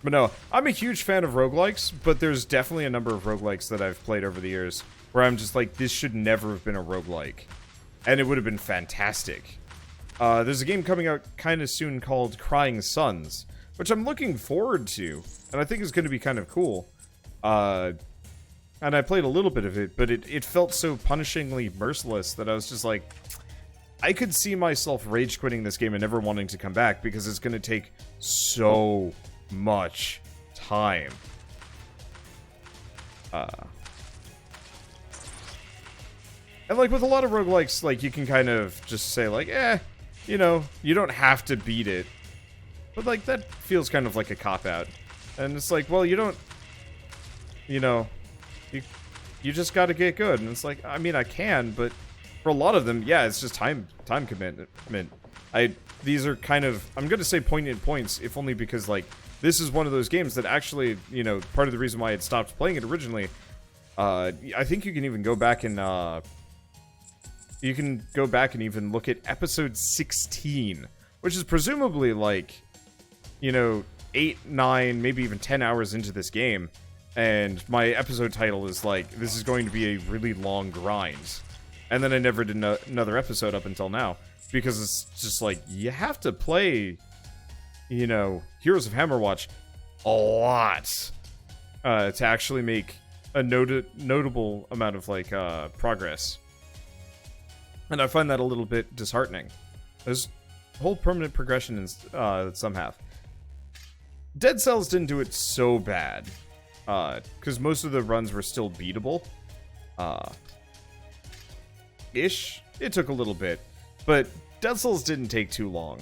But no, I'm a huge fan of roguelikes, but there's definitely a number of roguelikes that I've played over the years where I'm just like, this should never have been a roguelike. And it would have been fantastic. There's a game coming out kind of soon called Crying Suns, which I'm looking forward to, and I think is going to be kind of cool. And I played a little bit of it, but it felt so punishingly merciless that I was just like, I could see myself rage quitting this game and never wanting to come back because it's going to take so much time. And like with a lot of roguelikes, like you can kind of just say like, you know, you don't have to beat it. But like that feels kind of like a cop-out. And it's like, well, you don't, you know, you just gotta get good. And it's like, I mean, I can, but for a lot of them, yeah, it's just time commitment. These are kind of, I'm gonna say poignant points, if only because like, this is one of those games that actually, you know, part of the reason why I had stopped playing it originally, I think you can even go back and, even look at episode 16, which is presumably like, you know, 8, 9, maybe even 10 hours into this game, and my episode title is like, this is going to be a really long grind. And then I never did another episode up until now, because it's just like, you have to play, you know, Heroes of Hammerwatch a lot to actually make a notable amount of, like, progress. And I find that a little bit disheartening. There's whole permanent progression in some have. Dead Cells didn't do it so bad, because most of the runs were still beatable. Ish. It took a little bit, but Dead Cells didn't take too long.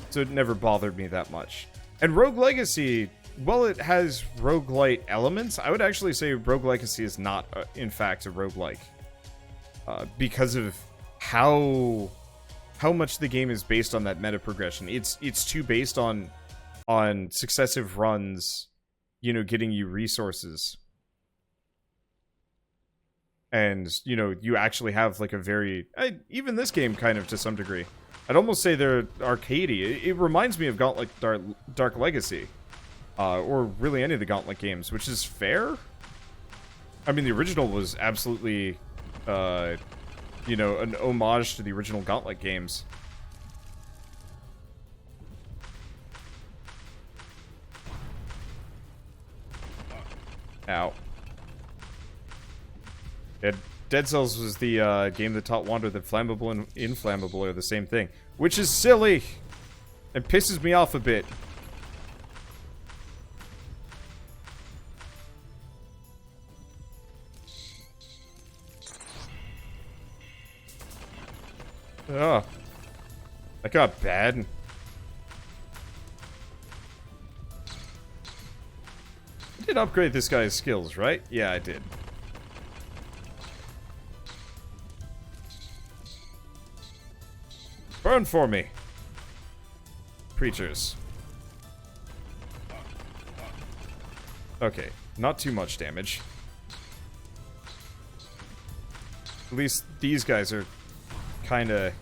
So it never bothered me that much. And Rogue Legacy, while it has roguelite elements, I would actually say Rogue Legacy is not, in fact, a roguelike. Because of how much the game is based on that meta progression. It's too based on successive runs, you know, getting you resources. And, you know, you actually have like a very, even this game kind of to some degree. I'd almost say they're arcadey. It reminds me of Gauntlet Dark Legacy. Or really any of the Gauntlet games, which is fair. I mean, the original was absolutely, you know, an homage to the original Gauntlet games. Ow. Yeah, Dead Cells was the game that taught Wander that flammable and inflammable are the same thing. Which is silly! And pisses me off a bit. Ugh. That got bad. I did upgrade this guy's skills, right? Yeah, I did. Burn for me. Preachers. Okay, not too much damage. At least these guys are kinda...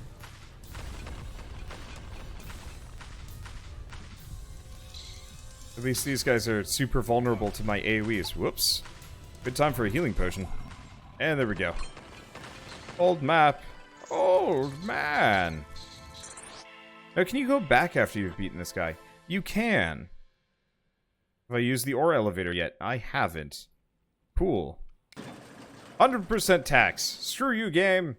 At least these guys are super vulnerable to my AoEs. Whoops. Good time for a healing potion. And there we go. Old map. Old man. Now, can you go back after you've beaten this guy? You can. Have I used the ore elevator yet? I haven't. Cool. 100% tax. Screw you, game.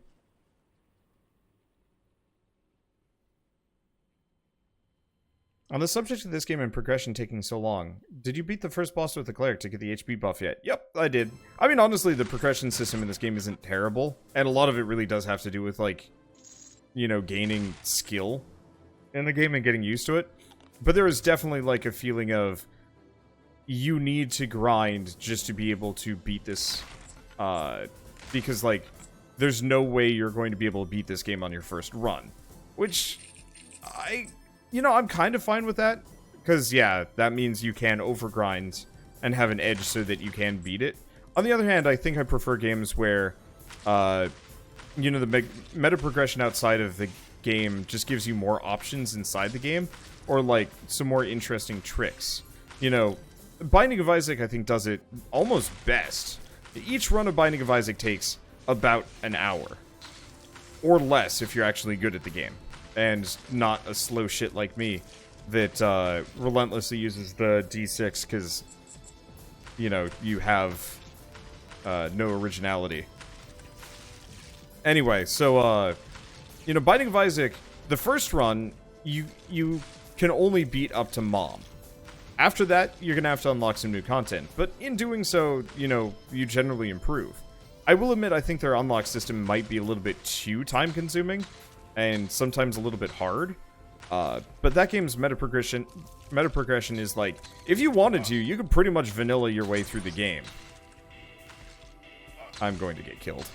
On the subject of this game and progression taking so long, did you beat the first boss with the cleric to get the HP buff yet? Yep, I did. I mean, honestly, the progression system in this game isn't terrible, and a lot of it really does have to do with, like, you know, gaining skill in the game and getting used to it. But there is definitely, like, a feeling of you need to grind just to be able to beat this, because, like, there's no way you're going to be able to beat this game on your first run. Which, you know, I'm kind of fine with that. Because, yeah, that means you can overgrind and have an edge so that you can beat it. On the other hand, I think I prefer games where, you know, the meta progression outside of the game just gives you more options inside the game. or like some more interesting tricks. You know, Binding of Isaac, I think, does it almost best. Each run of Binding of Isaac takes about an hour. Or less if you're actually good at the game. And not a slow shit like me that relentlessly uses the D6 because, you know, you have no originality. Anyway, so, you know, Binding of Isaac, the first run, you can only beat up to Mom. After that, you're going to have to unlock some new content. But in doing so, you know, you generally improve. I will admit, I think their unlock system might be a little bit too time-consuming, and sometimes a little bit hard. But that game's meta progression is like, if you wanted to, you could pretty much vanilla your way through the game. I'm going to get killed.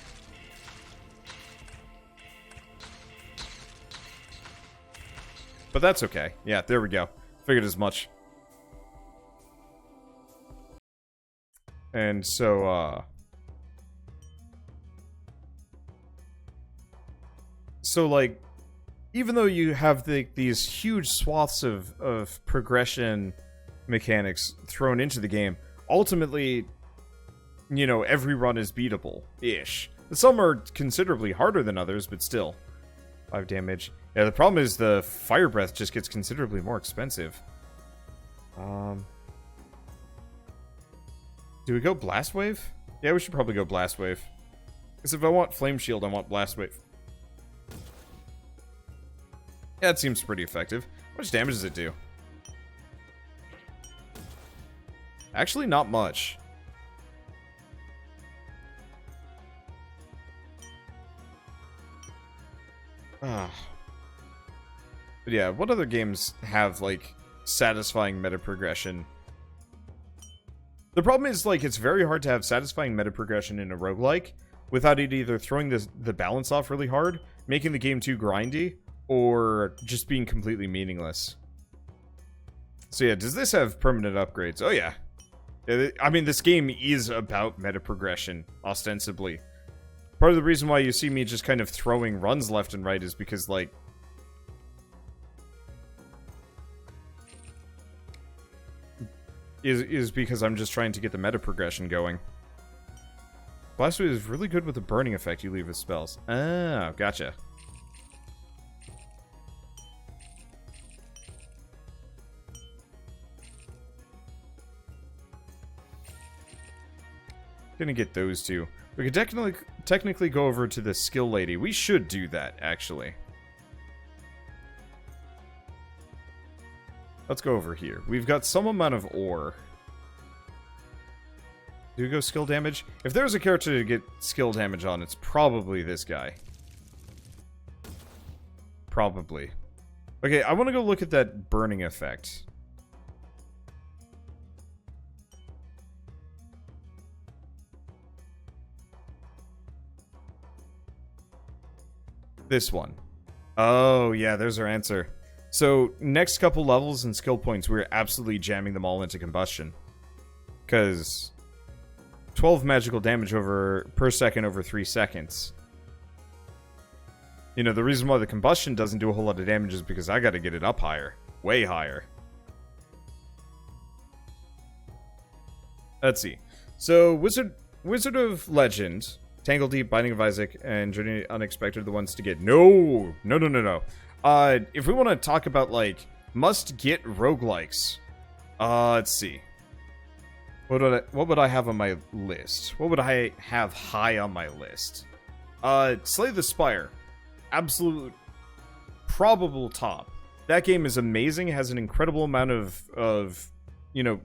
But that's okay. Yeah, there we go. Figured as much. And so, so, like, even though you have these huge swaths of progression mechanics thrown into the game, ultimately, you know, every run is beatable-ish. Some are considerably harder than others, but still. 5 damage. Yeah, the problem is the fire breath just gets considerably more expensive. Do we go Blast Wave? Yeah, we should probably go Blast Wave. Because if I want Flame Shield, I want Blast Wave. Yeah, it seems pretty effective. How much damage does it do? Actually, not much. But yeah, what other games have, like, satisfying meta progression? The problem is, like, it's very hard to have satisfying meta progression in a roguelike without it either throwing the balance off really hard, making the game too grindy, or just being completely meaningless. So yeah, does this have permanent upgrades? Oh yeah. I mean, this game is about meta progression, ostensibly. Part of the reason why you see me just kind of throwing runs left and right is because, like, is because I'm just trying to get the meta progression going. Blast Wave is really good with the burning effect you leave with spells. Oh, gotcha. Gonna get those two. We could technically go over to the skill lady. We should do that, actually. Let's go over here. We've got some amount of ore. Do we go skill damage? If there's a character to get skill damage on, it's probably this guy. Probably. Okay, I want to go look at that burning effect. This one. Oh, yeah, there's our answer. So, next couple levels and skill points, we're absolutely jamming them all into combustion. Because 12 magical damage per second over 3 seconds. You know, the reason why the combustion doesn't do a whole lot of damage is because I gotta get it up higher. Way higher. Let's see. So, Wizard of Legend, Tangle Deep, Binding of Isaac, and Journey Unexpected are the ones to get. No! No. If we want to talk about, like, must-get roguelikes, let's see. What would I have on my list? What would I have high on my list? Slay the Spire. Absolute probable top. That game is amazing. It has an incredible amount of you know,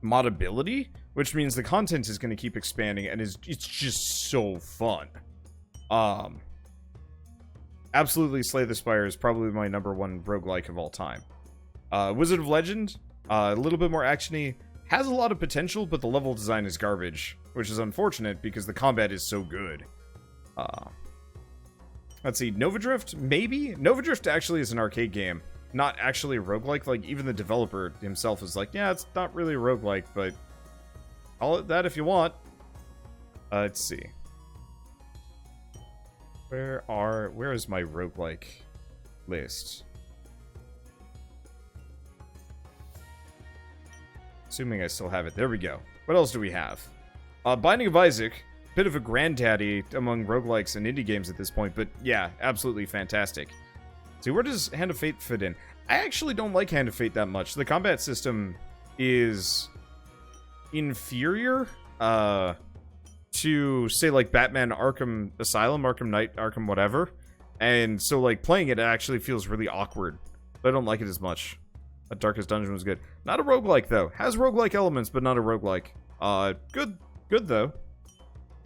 modability, which means the content is going to keep expanding, and it's just so fun. Absolutely, Slay the Spire is probably my #1 roguelike of all time. Wizard of Legend, a little bit more actiony, has a lot of potential, but the level design is garbage, which is unfortunate because the combat is so good. Let's see, Nova Drift, maybe? Nova Drift actually is an arcade game, not actually a roguelike. Like, even the developer himself is like, yeah, it's not really a roguelike, but call it that if you want. Let's see. Where is my roguelike list? Assuming I still have it. There we go. What else do we have? Binding of Isaac. Bit of a granddaddy among roguelikes and indie games at this point, but yeah, absolutely fantastic. See, where does Hand of Fate fit in? I actually don't like Hand of Fate that much. The combat system is inferior to, say, like, Batman Arkham Asylum, Arkham Knight, Arkham whatever. And so, like, playing it actually feels really awkward. I don't like it as much. Darkest Dungeon was good. Not a roguelike, though. Has roguelike elements, but not a roguelike. Good, though.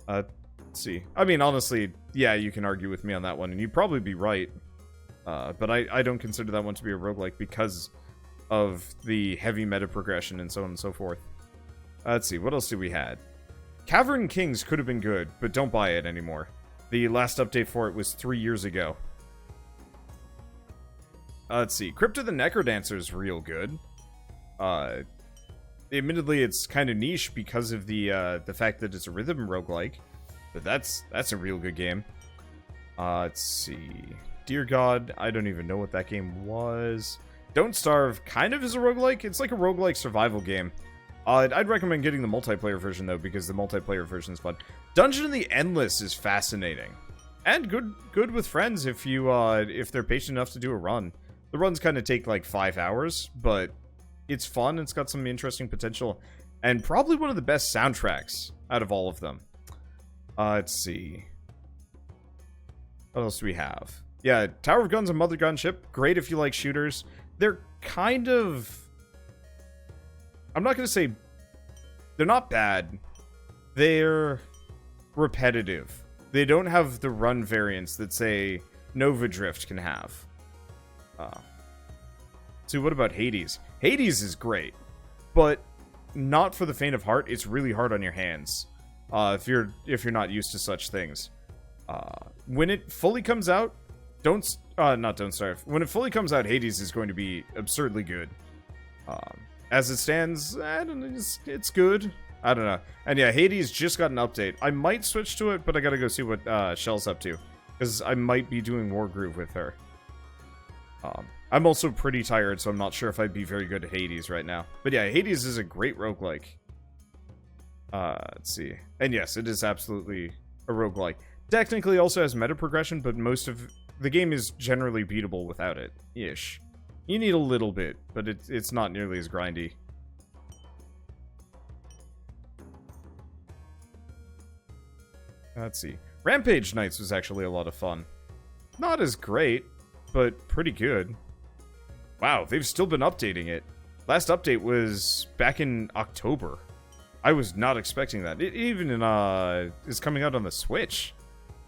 Let's see. I mean, honestly, yeah, you can argue with me on that one, and you'd probably be right. But I don't consider that one to be a roguelike because of the heavy meta progression and so on and so forth. Let's see, what else do we had? Cavern Kings could have been good, but don't buy it anymore. The last update for it was 3 years ago. Let's see, Crypt of the Necrodancer is real good. Admittedly, it's kind of niche because of the fact that it's a rhythm roguelike, but that's a real good game. Let's see, Dear God, I don't even know what that game was. Don't Starve kind of is a roguelike. It's like a roguelike survival game. I'd recommend getting the multiplayer version, though, because the multiplayer version is fun. Dungeon of the Endless is fascinating. And good with friends if you, if they're patient enough to do a run. The runs kind of take, like, 5 hours, but it's fun, it's got some interesting potential, and probably one of the best soundtracks out of all of them. Let's see. What else do we have? Yeah, Tower of Guns and Mother Gunship. Great if you like shooters. They're kind of... I'm not going to say... They're not bad. They're repetitive. They don't have the run variants that, say, Nova Drift can have. So what about Hades? Hades is great, but not for the faint of heart. It's really hard on your hands if you're not used to such things. When it fully comes out, Don't Starve. When it fully comes out, Hades is going to be absurdly good. As it stands, I don't know, it's good. I don't know. And yeah, Hades just got an update. I might switch to it, but I gotta go see what Shell's up to, because I might be doing Wargroove with her. I'm also pretty tired, so I'm not sure if I'd be very good at Hades right now. But yeah, Hades is a great roguelike. Let's see. And yes, it is absolutely a roguelike. Technically also has meta progression, but most of the game is generally beatable without it. Ish. You need a little bit, but it's not nearly as grindy. Let's see. Rampage Knights was actually a lot of fun. Not as great, but pretty good. Wow, they've still been updating it. Last update was back in October. I was not expecting that. It even is coming out on the Switch,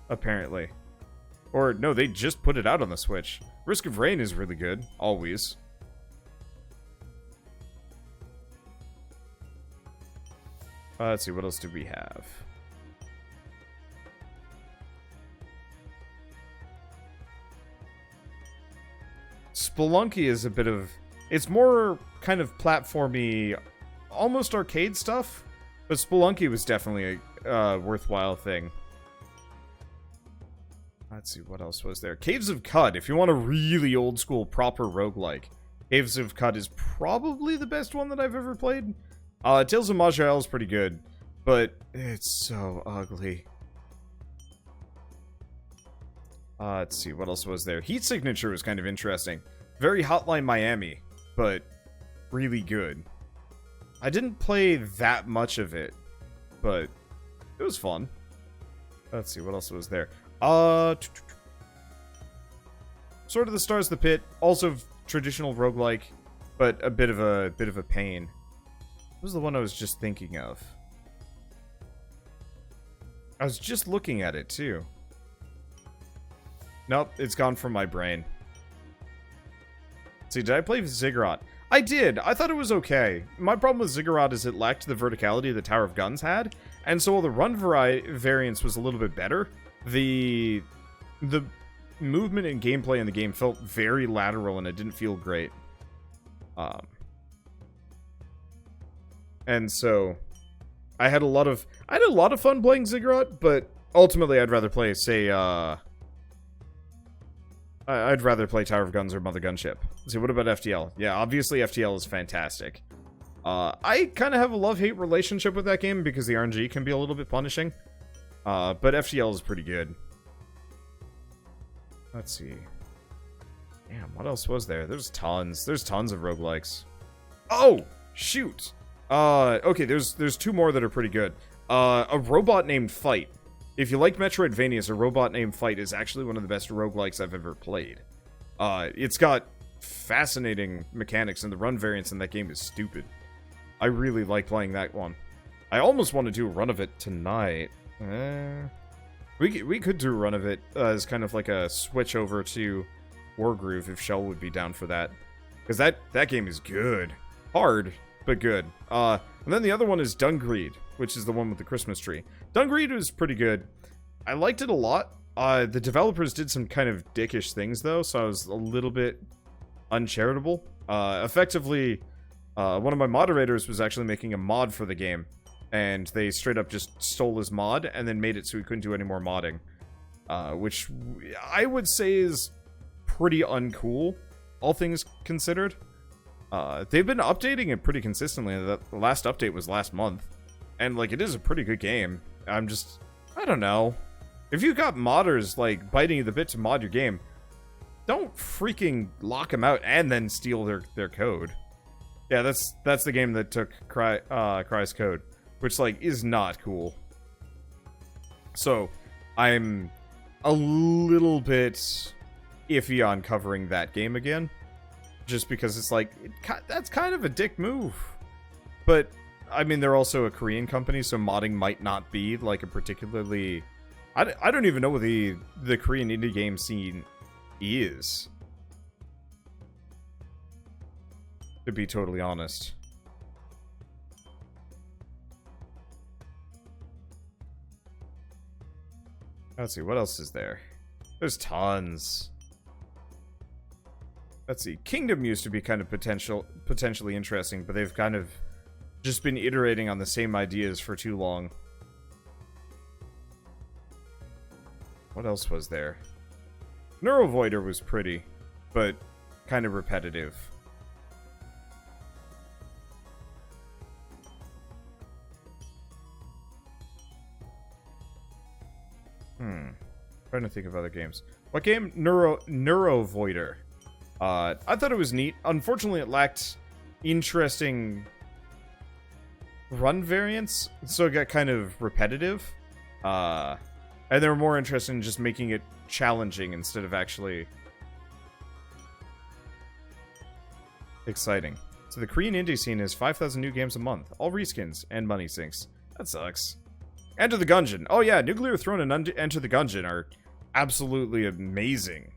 apparently. Or, no, they just put it out on the Switch. Risk of Rain is really good, always. Let's see, what else do we have? Spelunky is a bit of... It's more kind of platformy, almost arcade stuff. But Spelunky was definitely a worthwhile thing. Let's see, what else was there? Caves of Cud, if you want a really old school proper roguelike. Caves of Cud is probably the best one that I've ever played. Tales of Maj'El is pretty good, but it's so ugly. Let's see, what else was there? Heat Signature was kind of interesting. Very Hotline Miami, but really good. I didn't play that much of it, but it was fun. Let's see, what else was there? Sword of the Stars, The Pit, also traditional roguelike, but a bit of a pain. What was the one I was just thinking of? I was just looking at it too. Nope, it's gone from my brain. See, did I play Ziggurat? I did. I thought it was okay. My problem with Ziggurat is it lacked the verticality the Tower of Guns had, and so while the run variance was a little bit better, the movement and gameplay in the game felt very lateral, and it didn't feel great. And so I had a lot of fun playing Ziggurat, but ultimately I'd rather play, say, I'd rather play Tower of Guns or Mother Gunship. So what about FTL? Yeah, obviously FTL is fantastic. I kind of have a love-hate relationship with that game because the RNG can be a little bit punishing. But FTL is pretty good. Let's see. Damn, what else was there? There's tons. There's tons of roguelikes. Oh, shoot. Okay, there's two more that are pretty good. A robot named Fight. If you like Metroidvanias, a robot named Fight is actually one of the best roguelikes I've ever played. It's got fascinating mechanics, and the run variance in that game is stupid. I really like playing that one. I almost want to do a run of it tonight. We could do a run of it as kind of like a switch over to Wargroove if Shell would be down for that. Because that game is good. Hard, but good. And then the other one is Dungreed, which is the one with the Christmas tree. Dungreed was pretty good. I liked it a lot. The developers did some kind of dickish things, though, so I was a little bit uncharitable. Effectively, one of my moderators was actually making a mod for the game, and they straight up just stole his mod and then made it so he couldn't do any more modding. Which I would say is pretty uncool, all things considered. They've been updating it pretty consistently. The last update was last month. And, like, it is a pretty good game. I don't know. If you've got modders, like, biting you the bit to mod your game, don't freaking lock them out and then steal their code. Yeah, that's the game that took Cry's code, which, like, is not cool. So, I'm a little bit iffy on covering that game again. Just because it's like, that's kind of a dick move. But, I mean, they're also a Korean company, so modding might not be, like, a particularly... I don't even know what the Korean indie game scene is. To be totally honest. Let's see, what else is there? There's tons. Let's see, Kingdom used to be kind of potentially interesting, but they've kind of just been iterating on the same ideas for too long. What else was there? Neurovoider was pretty, but kind of repetitive. Trying to think of other games. What game? Neurovoider. I thought it was neat. Unfortunately, it lacked interesting run variants, so it got kind of repetitive. And they were more interested in just making it challenging instead of actually exciting. So the Korean indie scene is 5,000 new games a month, all reskins and money sinks. That sucks. Enter the Gungeon. Oh yeah, Nuclear Throne and Enter the Gungeon are absolutely amazing.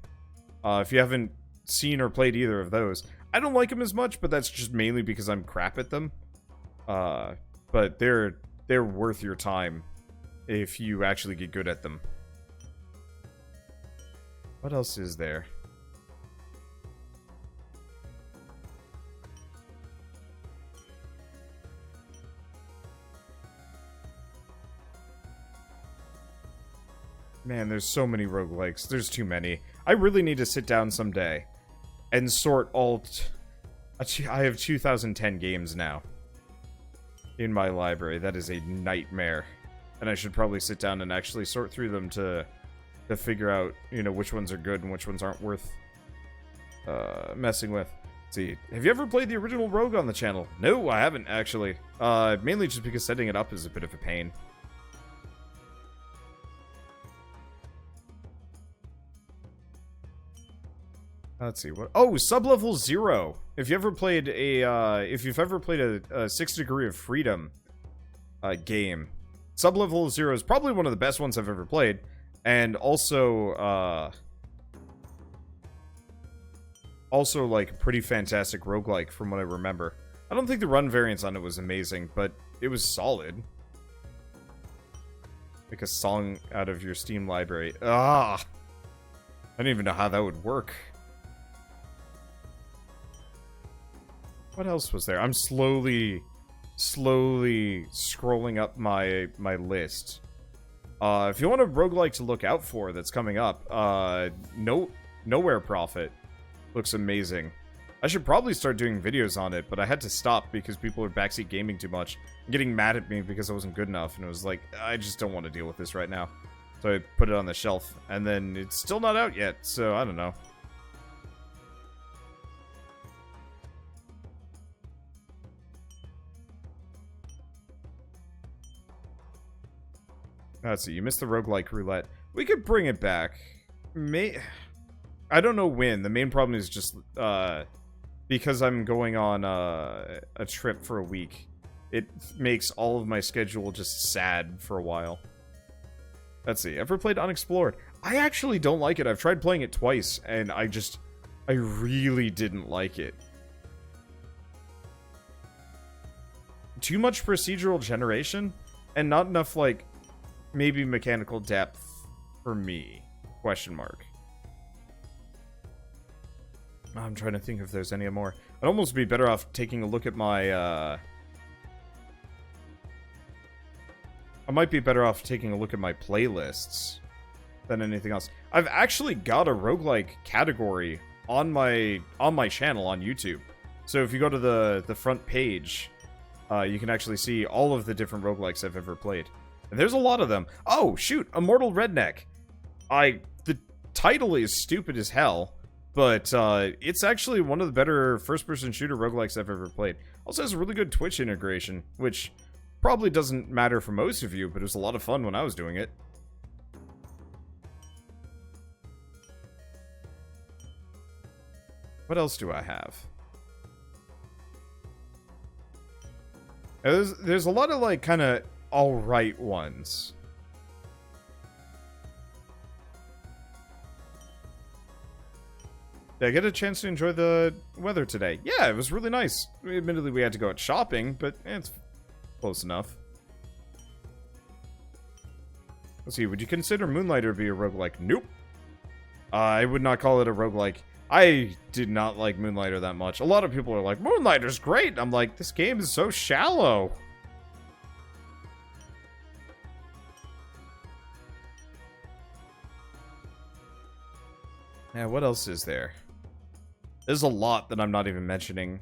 If you haven't seen or played either of those, I don't like them as much, but that's just mainly because I'm crap at them. But they're worth your time if you actually get good at them. What else is there? Man, there's so many roguelikes. There's too many. I really need to sit down someday and sort all... I have 2010 games now in my library. That is a nightmare. And I should probably sit down and actually sort through them to figure out, you know, which ones are good and which ones aren't worth messing with. Let's see, have you ever played the original Rogue on the channel? No, I haven't, actually. Mainly just because setting it up is a bit of a pain. Let's see, what... Oh, Sublevel 0! If you ever played if you've ever played a 6 Degree of Freedom game, Sublevel 0 is probably one of the best ones I've ever played, and also, like, a pretty fantastic roguelike from what I remember. I don't think the run variance on it was amazing, but it was solid. Like a song out of your Steam library. Ah! I don't even know how that would work. What else was there? I'm slowly scrolling up my list. If you want a roguelike to look out for that's coming up, Nowhere Prophet looks amazing. I should probably start doing videos on it, but I had to stop because people were backseat gaming too much, getting mad at me because I wasn't good enough, and it was like, I just don't want to deal with this right now. So I put it on the shelf, and then it's still not out yet, so I don't know. Let's see, you missed the roguelike roulette. We could bring it back. I don't know when. The main problem is just, because I'm going on a trip for a week, it makes all of my schedule just sad for a while. Let's see, ever played Unexplored? I actually don't like it. I've tried playing it twice, and I really didn't like it. Too much procedural generation, and not enough, like, maybe mechanical depth for me? Question mark. I'm trying to think if there's any more. I'd almost be better off taking a look at my, I might be better off taking a look at my playlists than anything else. I've actually got a roguelike category on my channel on YouTube. So if you go to the front page, you can actually see all of the different roguelikes I've ever played. And there's a lot of them. Oh, shoot, Immortal Redneck. The title is stupid as hell, but it's actually one of the better first-person shooter roguelikes I've ever played. Also has a really good Twitch integration, which probably doesn't matter for most of you, but it was a lot of fun when I was doing it. What else do I have? There's a lot of, like, kind of alright ones. Did I get a chance to enjoy the weather today? Yeah, it was really nice. Admittedly, we had to go out shopping, but it's close enough. Let's see, would you consider Moonlighter to be a roguelike? Nope. I would not call it a roguelike. I did not like Moonlighter that much. A lot of people are like, Moonlighter's great! I'm like, this game is so shallow. Yeah, what else is there? There's a lot that I'm not even mentioning.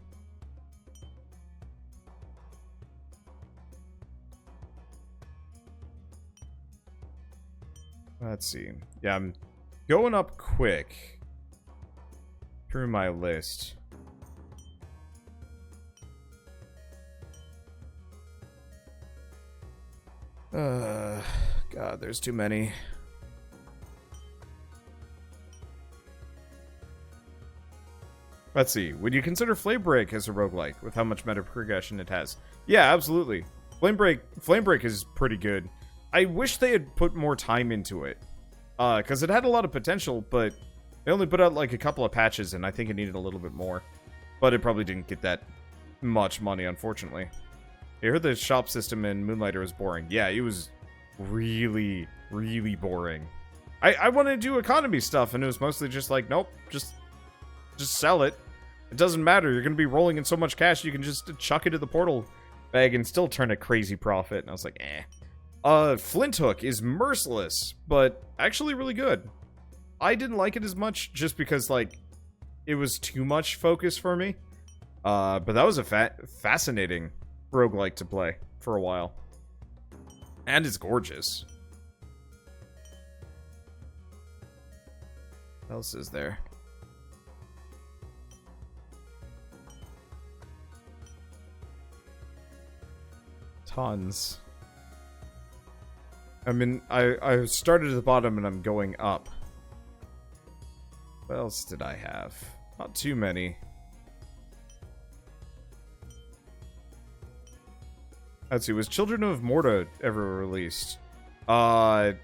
Let's see. Yeah, I'm going up quick through my list. God, there's too many. Let's see. Would you consider Flamebreak as a roguelike with how much meta progression it has? Yeah, absolutely. Flamebreak is pretty good. I wish they had put more time into it. Because it had a lot of potential, but they only put out like a couple of patches, and I think it needed a little bit more. But it probably didn't get that much money, unfortunately. I heard the shop system in Moonlighter was boring. Yeah, it was really, really boring. I wanted to do economy stuff, and it was mostly just like, nope, just sell it. It doesn't matter. You're going to be rolling in so much cash, you can just chuck it to the portal bag and still turn a crazy profit. And I was like, eh. Flint Hook is merciless, but actually really good. I didn't like it as much just because, like, it was too much focus for me. But that was a fascinating roguelike to play for a while. And it's gorgeous. What else is there? Tons. I mean, I started at the bottom and I'm going up. What else did I have? Not too many. Let's see, was Children of Morta ever released?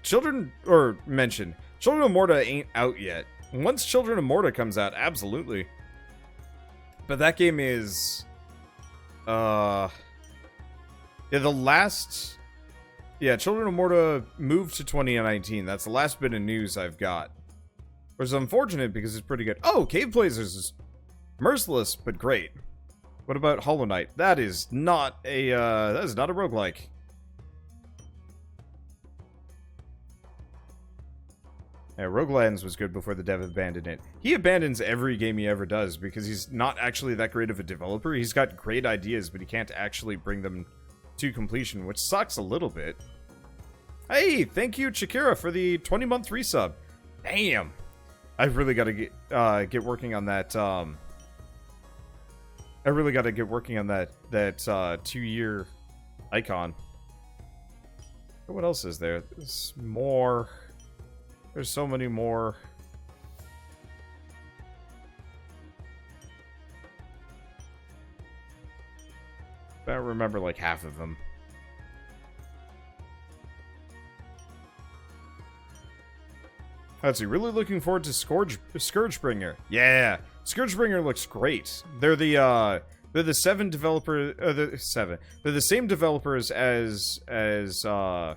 Children of Morta ain't out yet. Once Children of Morta comes out, absolutely. But that game is... Yeah, Children of Morta moved to 2019. That's the last bit of news I've got. Which is unfortunate because it's pretty good. Oh, Cave Blazers is merciless, but great. What about Hollow Knight? That is not a roguelike. Yeah, Roguelands was good before the dev abandoned it. He abandons every game he ever does because he's not actually that great of a developer. He's got great ideas, but he can't actually bring them to completion, which sucks a little bit. Hey, thank you, Chikira, for the 20-month resub. Damn. I've really got to get working on that, I really got to get working on that 2-year icon. What else is there? There's more. There's so many more. I don't remember like half of them. Let's see. Really looking forward to Scourgebringer. Yeah, Scourgebringer looks great. They're the seven developer. They're the same developers as a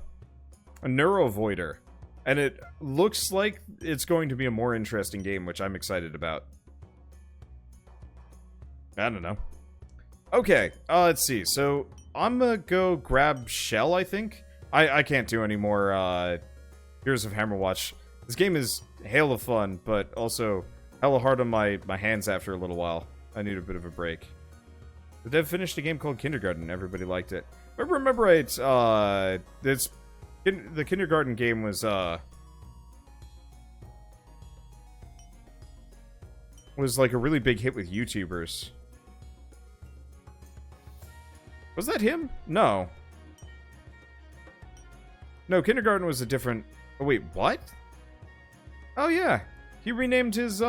Neurovoider. And it looks like it's going to be a more interesting game, which I'm excited about. I don't know. Okay, let's see. So, I'm gonna go grab Shell, I think. I can't do any more, Heroes of Hammerwatch. This game is hell of fun, but also hella hard on my hands after a little while. I need a bit of a break. The dev finished a game called Kindergarten. Everybody liked it. If I remember right, the Kindergarten game was like a really big hit with YouTubers. Was that him? No. No, Kindergarten was a different... Oh, wait, what? Oh, yeah. He renamed his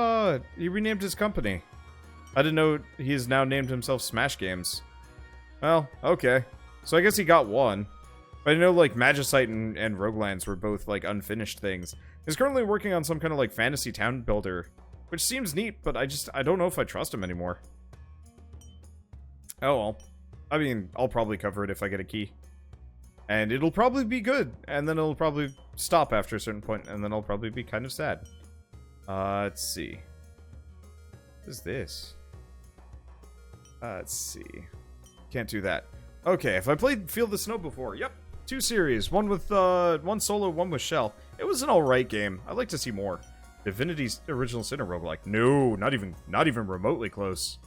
company. I didn't know he has now named himself Smash Games. Well, okay. So I guess he got one. But I know, like, Magicite and Roguelands were both, like, unfinished things. He's currently working on some kind of, like, fantasy town builder. Which seems neat, but I don't know if I trust him anymore. Oh, well. I mean, I'll probably cover it if I get a key. And it'll probably be good. And then it'll probably stop after a certain point. And then I'll probably be kind of sad. Let's see. What is this? Let's see. Can't do that. Okay, if I played Feel the Snow before, yep. 2 series. One with, one solo, one with Shell. It was an alright game. I'd like to see more. Divinity's Original Sin roguelike. No, not even remotely close.